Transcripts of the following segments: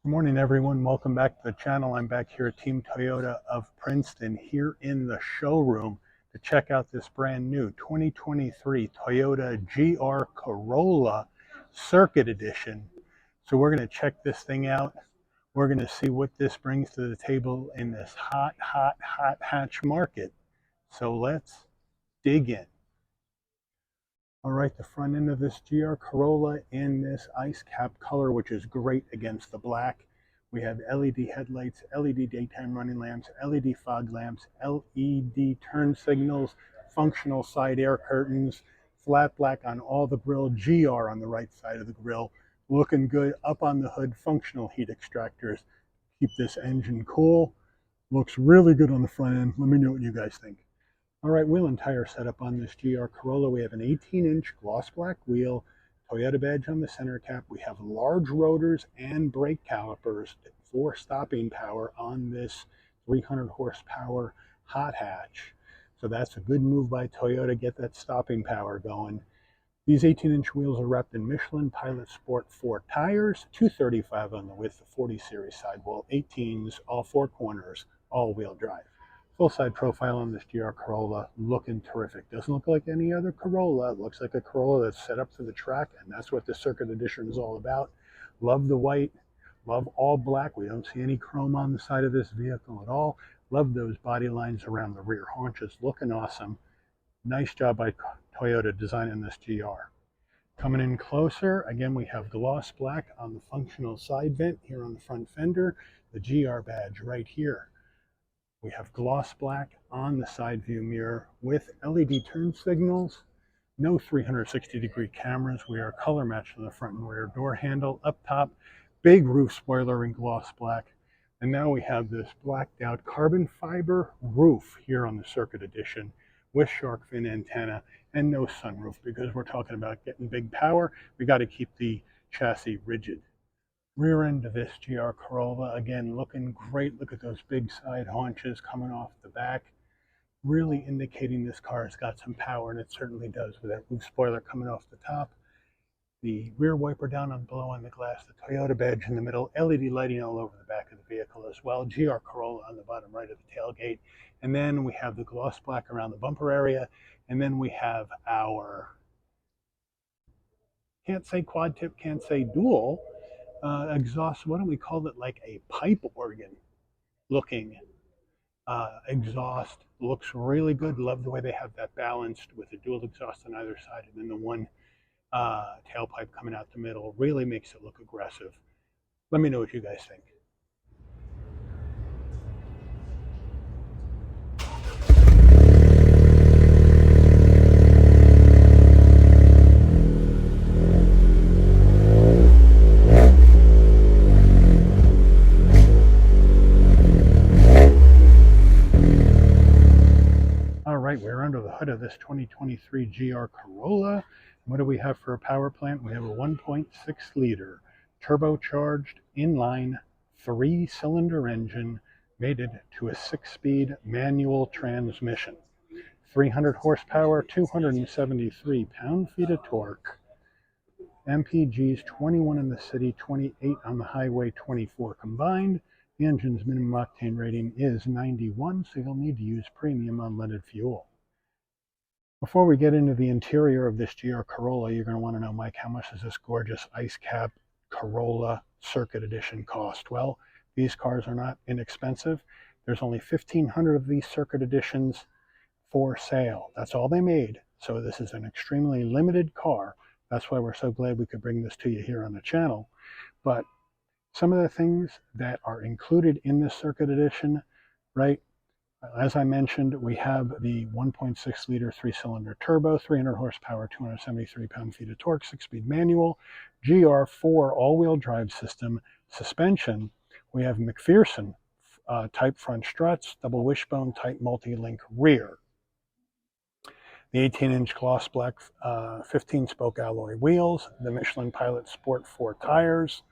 Good morning, everyone. Welcome back to the channel. I'm back here at Team Toyota of Princeton, here in the showroom to check out this brand new 2023 Toyota GR Corolla Circuit Edition. So we're going to check this thing out. We're going to see what this brings to the table in this hot hatch market. So let's dig in. All right, the front end of this GR Corolla in this ice cap color, which is great against the black. We have LED headlights, LED daytime running lamps, LED fog lamps, LED turn signals, functional side air curtains, flat black on all the grille, GR on the right side of the grille. Looking good. Up on the hood, functional heat extractors. Keep this engine cool. Looks really good on the front end. Let me know what you guys think. All right, wheel and tire setup on this GR Corolla. We have an 18-inch gloss black wheel, Toyota badge on the center cap. We have large rotors and brake calipers for stopping power on this 300 horsepower hot hatch. So that's a good move by Toyota. Get that stopping power going. These 18-inch wheels are wrapped in Michelin Pilot Sport 4 tires, 235 on the width, the 40 series sidewall, 18s, all four corners, all-wheel drive. Full side profile on this GR Corolla, looking terrific. Doesn't look like any other Corolla. It looks like a Corolla that's set up for the track, and that's what the Circuit Edition is all about. Love the white, love all black. We don't see any chrome on the side of this vehicle at all. Love those body lines around the rear haunches, looking awesome. Nice job by Toyota designing this GR. Coming in closer, again, we have gloss black on the functional side vent here on the front fender, the GR badge right here. We have gloss black on the side view mirror with LED turn signals, no 360-degree cameras. We are color matched on the front and rear door handle. Up top, big roof spoiler in gloss black. And now we have this blacked out carbon fiber roof here on the Circuit Edition with shark fin antenna and no sunroof, because we're talking about getting big power. We got to keep the chassis rigid. Rear end of this GR Corolla, again, looking great. Look at those big side haunches coming off the back, really indicating this car has got some power, and it certainly does with that roof spoiler coming off the top. The rear wiper down on below on the glass, the Toyota badge in the middle, LED lighting all over the back of the vehicle as well, GR Corolla on the bottom right of the tailgate, and then we have the gloss black around the bumper area, and then we have our, can't say quad tip, can't say dual, exhaust. What do we call it? Like a pipe organ looking exhaust. Looks really good. Love the way they have that balanced with the dual exhaust on either side, and then the one tailpipe coming out the middle. Really makes it look aggressive. Let me know what you guys think. All right, we're under the hood of this 2023 GR Corolla. What do we have for a power plant? We have a 1.6 liter turbocharged inline 3-cylinder engine mated to a 6-speed manual transmission. 300 horsepower, 273 pound-feet of torque. MPGs 21 in the city, 28 on the highway, 24 combined. The engine's minimum octane rating is 91, so you'll need to use premium unleaded fuel. Before we get into the interior of this GR Corolla, you're going to want to know, Mike, how much does this gorgeous ice cap Corolla Circuit Edition cost? Well, these cars are not inexpensive. There's only 1,500 of these Circuit Editions for sale. That's all they made. So this is an extremely limited car. That's why we're so glad we could bring this to you here on the channel. But some of the things that are included in this Circuit Edition, right? As I mentioned, we have the 1.6 liter 3-cylinder turbo, 300 horsepower, 273 pound-feet of torque, 6-speed manual, GR4 all-wheel drive system, suspension. We have McPherson type front struts, double wishbone type multi-link rear. The 18-inch gloss black 15-spoke alloy wheels, the Michelin Pilot Sport 4 tires,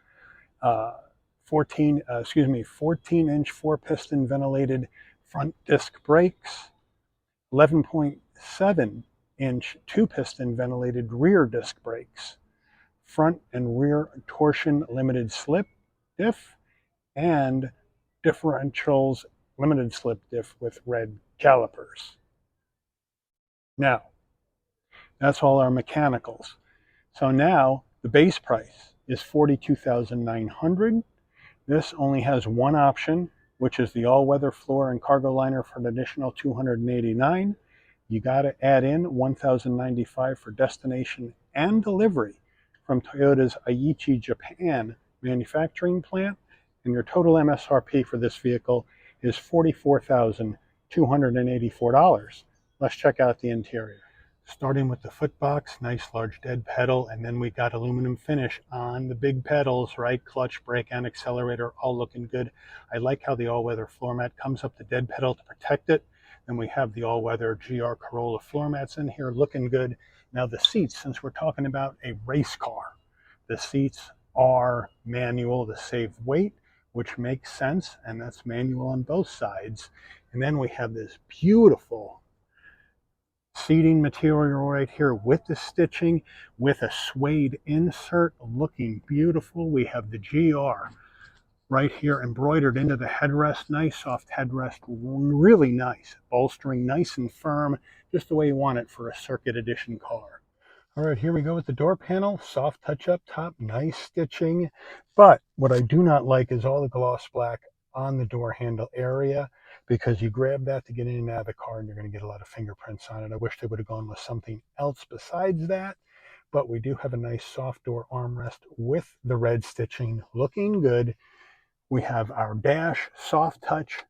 14-inch 4-piston ventilated front disc brakes, 11.7-inch 2-piston ventilated rear disc brakes, front and rear torsion limited slip diff, and differentials, limited slip diff with red calipers. Now, that's all our mechanicals. So now the base price is $42,900. This only has one option, which is the all-weather floor and cargo liner for an additional $289. You got to add in $1,095 for destination and delivery from Toyota's Aichi, Japan manufacturing plant, and your total MSRP for this vehicle is $44,284. Let's check out the interior. Starting with the footbox, nice large dead pedal, and then we got aluminum finish on the big pedals, right? Clutch, brake, and accelerator, all looking good. I like how the all-weather floor mat comes up the dead pedal to protect it. Then we have the all-weather GR Corolla floor mats in here, looking good. Now the seats, since we're talking about a race car, the seats are manual to save weight, which makes sense, and that's manual on both sides. And then we have this beautiful seating material right here with the stitching, with a suede insert, looking beautiful. We have the GR right here embroidered into the headrest. Nice soft headrest, really nice. Bolstering nice and firm, just the way you want it for a circuit edition car. All right, here we go with the door panel. Soft touch up top, nice stitching. But what I do not like is all the gloss black on the door handle area, because you grab that to get in and out of the car and you're going to get a lot of fingerprints on it. I wish they would have gone with something else besides that. But we do have a nice soft door armrest with the red stitching, looking good. We have our dash, soft touch,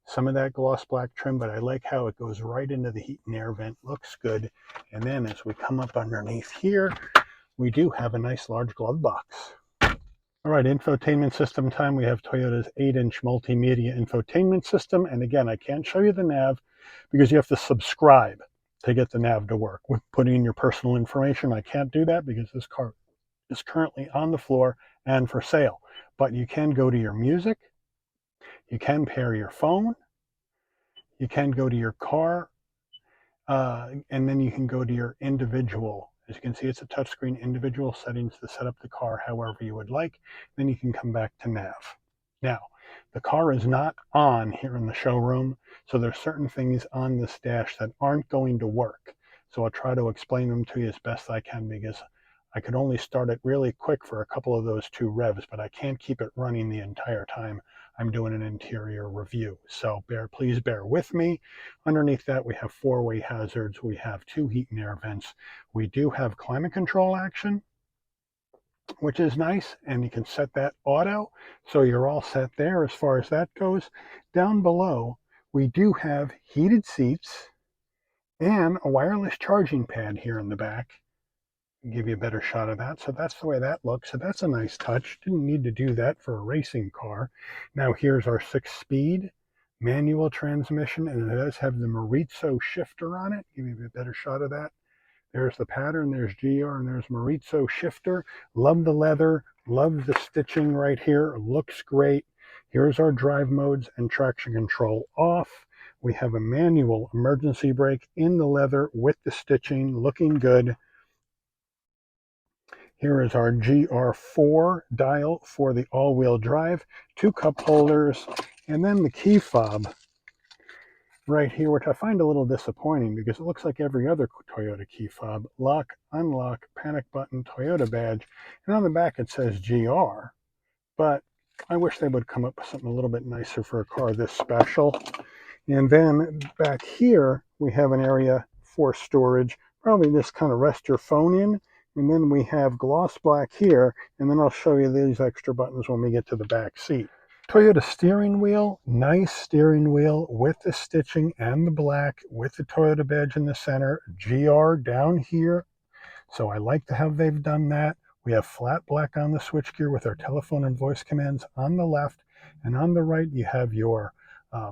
some of that gloss black trim, but I like how it goes right into the heat and air vent, looks good. And then as we come up underneath here, we do have a nice large glove box. All right, infotainment system time. We have Toyota's 8-inch multimedia infotainment system. And again, I can't show you the nav because you have to subscribe to get the nav to work. With putting in your personal information, I can't do that because this car is currently on the floor and for sale. But you can go to your music, you can pair your phone, you can go to your car, and then you can go to your individual. As you can see, it's a touchscreen, individual settings to set up the car however you would like. Then you can come back to nav. Now, the car is not on here in the showroom, so there's certain things on this dash that aren't going to work. So I'll try to explain them to you as best I can, because I could only start it really quick for a couple of those 2 revs, but I can't keep it running the entire time I'm doing an interior review. So please bear with me. Underneath that, we have 4-way hazards. We have 2 heat and air vents. We do have climate control action, which is nice, and you can set that auto. So you're all set there as far as that goes. Down below, we do have heated seats and a wireless charging pad here in the back. Give you a better shot of that. So that's the way that looks. So that's a nice touch. Didn't need to do that for a racing car. Now here's our 6-speed manual transmission, and it does have the Maurizio shifter on it. Give you a better shot of that. There's the pattern, there's GR, and there's Maurizio shifter. Love the leather, love the stitching right here. It looks great. Here's our drive modes and traction control off. We have a manual emergency brake in the leather with the stitching, looking good. Here is our GR4 dial for the all-wheel drive, 2 cup holders, and then the key fob right here, which I find a little disappointing because it looks like every other Toyota key fob. Lock, unlock, panic button, Toyota badge, and on the back it says GR, but I wish they would come up with something a little bit nicer for a car this special. And then back here we have an area for storage, probably just kind of rest your phone in. And then we have gloss black here, and then I'll show you these extra buttons when we get to the back seat. Toyota steering wheel, nice steering wheel with the stitching and the black with the Toyota badge in the center, GR down here. So I like to have they've done that. We have flat black on the switchgear with our telephone and voice commands on the left, and on the right you have your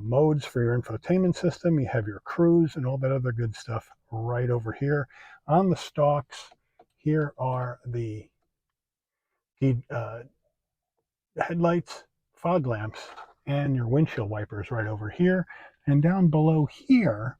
modes for your infotainment system. You have your cruise and all that other good stuff right over here. On the stalks, here are the headlights, fog lamps, and your windshield wipers right over here. And down below here,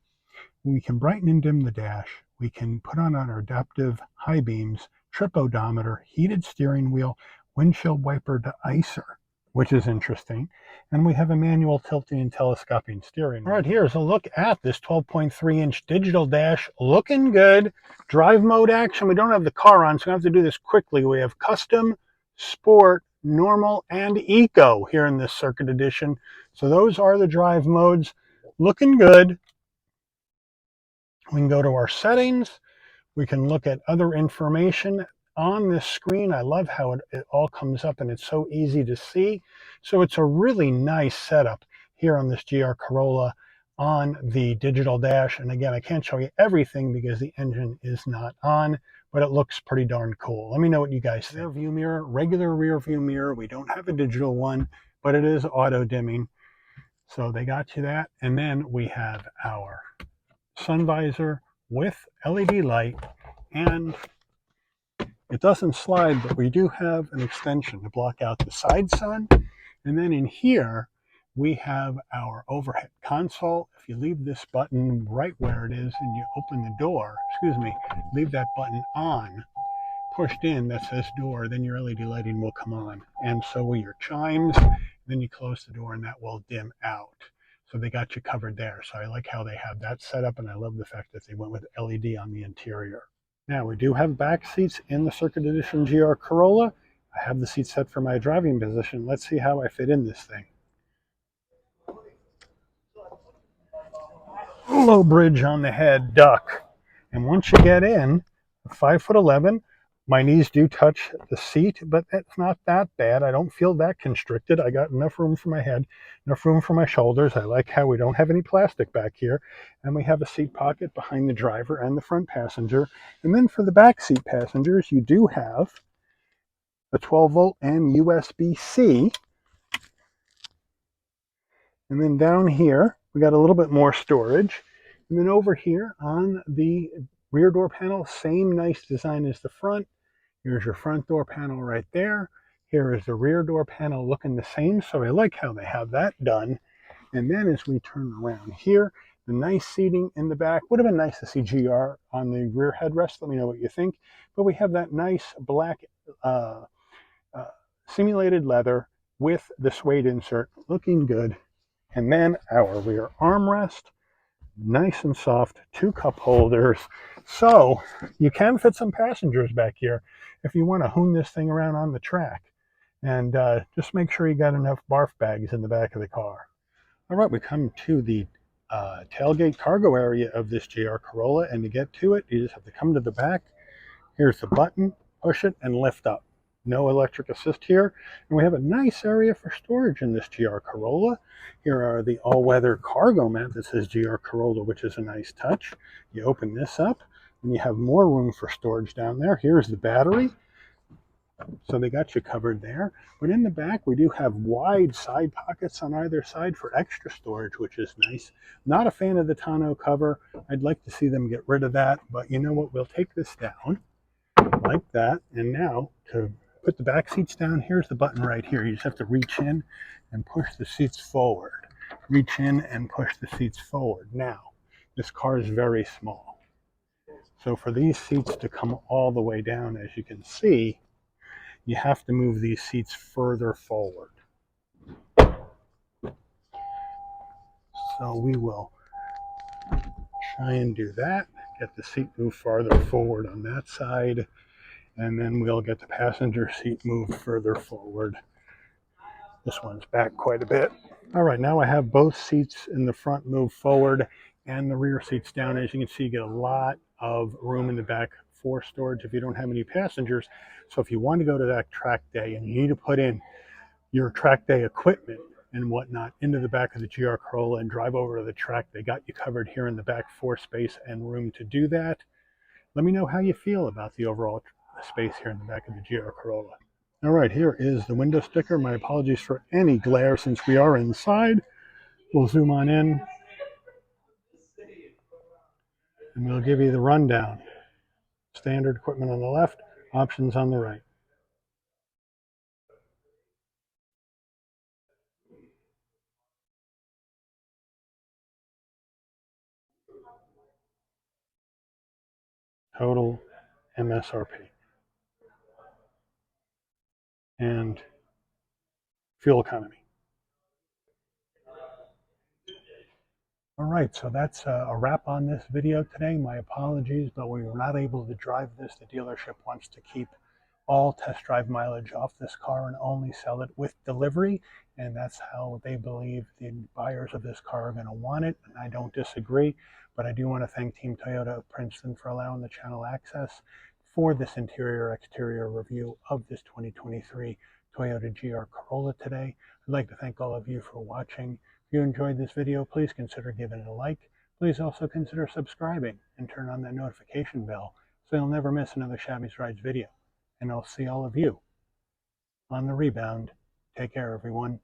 we can brighten and dim the dash. We can put on our adaptive high beams, trip odometer, heated steering wheel, windshield wiper deicer. which is interesting. And we have a manual tilting and telescoping steering. All right, here's a look at this 12.3-inch digital dash. Looking good. Drive mode action. We don't have the car on, so I have to do this quickly. We have custom, sport, normal, and eco here in this circuit edition. So those are the drive modes. Looking good. We can go to our settings. We can look at other information on this screen. I love how it all comes up and it's so easy to see. So it's a really nice setup here on this GR Corolla on the digital dash. And again, I can't show you everything because the engine is not on, but it looks pretty darn cool. Let me know what you guys think. Rear view mirror, regular rear view mirror. We don't have a digital one, but it is auto dimming. So they got you that. And then we have our sun visor with LED light, and it doesn't slide, but we do have an extension to block out the side sun. And then in here, we have our overhead console. If you leave this button right where it is and you open the door, leave that button on, pushed in that says door, then your LED lighting will come on. And so will your chimes. Then you close the door and that will dim out. So they got you covered there. So I like how they have that set up, and I love the fact that they went with LED on the interior. Now we do have back seats in the Circuit Edition GR Corolla. I have the seat set for my driving position. Let's see how I fit in this thing. Low bridge on the head, duck. And once you get in, 5'11", my knees do touch the seat, but it's not that bad. I don't feel that constricted. I got enough room for my head, enough room for my shoulders. I like how we don't have any plastic back here. And we have a seat pocket behind the driver and the front passenger. And then for the back seat passengers, you do have a 12-volt and USB-C. And then down here, we got a little bit more storage. And then over here on the rear door panel, same nice design as the front. Here's your front door panel right there. Here is the rear door panel looking the same. So I like how they have that done. And then as we turn around here, the nice seating in the back. Would have been nice to see GR on the rear headrest. Let me know what you think. But we have that nice black simulated leather with the suede insert looking good. And then our rear armrest, nice and soft, 2 cup holders. So you can fit some passengers back here if you want to hoon this thing around on the track. And just make sure you got enough barf bags in the back of the car. All right, we come to the tailgate cargo area of this GR Corolla. And to get to it, you just have to come to the back. Here's the button, push it, and lift up. No electric assist here. And we have a nice area for storage in this GR Corolla. Here are the all-weather cargo mat that says GR Corolla, which is a nice touch. You open this up, and you have more room for storage down there. Here's the battery. So they got you covered there. But in the back, we do have wide side pockets on either side for extra storage, which is nice. Not a fan of the tonneau cover. I'd like to see them get rid of that. But you know what? We'll take this down like that. And now to put the back seats down, here's the button right here. You just have to reach in and push the seats forward. Reach in and push the seats forward. Now, this car is very small. So for these seats to come all the way down, as you can see, you have to move these seats further forward. So we will try and do that. Get the seat moved farther forward on that side. And then we'll get the passenger seat moved further forward. This one's back quite a bit. All right, now I have both seats in the front moved forward and the rear seats down. As you can see, you get a lot of room in the back for storage if you don't have any passengers. So if you want to go to that track day and you need to put in your track day equipment and whatnot into the back of the GR Corolla and drive over to the track, they got you covered here in the back for space and room to do that. Let me know how you feel about the overall space here in the back of the GR Corolla. All right, here is the window sticker. My apologies for any glare since we are inside. We'll zoom on in and we'll give you the rundown. Standard equipment on the left, options on the right. Total MSRP. And fuel economy. All right, so that's a wrap on this video today. My apologies, but we were not able to drive this. The dealership wants to keep all test drive mileage off this car and only sell it with delivery, and that's how they believe the buyers of this car are going to want it, and I don't disagree. But I do want to thank Team Toyota of Princeton for allowing the channel access for this interior exterior review of this 2023 Toyota GR Corolla today. I'd like to thank all of you for watching. If you enjoyed this video, please consider giving it a like. Please also consider subscribing and turn on that notification bell so you'll never miss another Shabby's Rides video. And I'll see all of you on the rebound. Take care, everyone.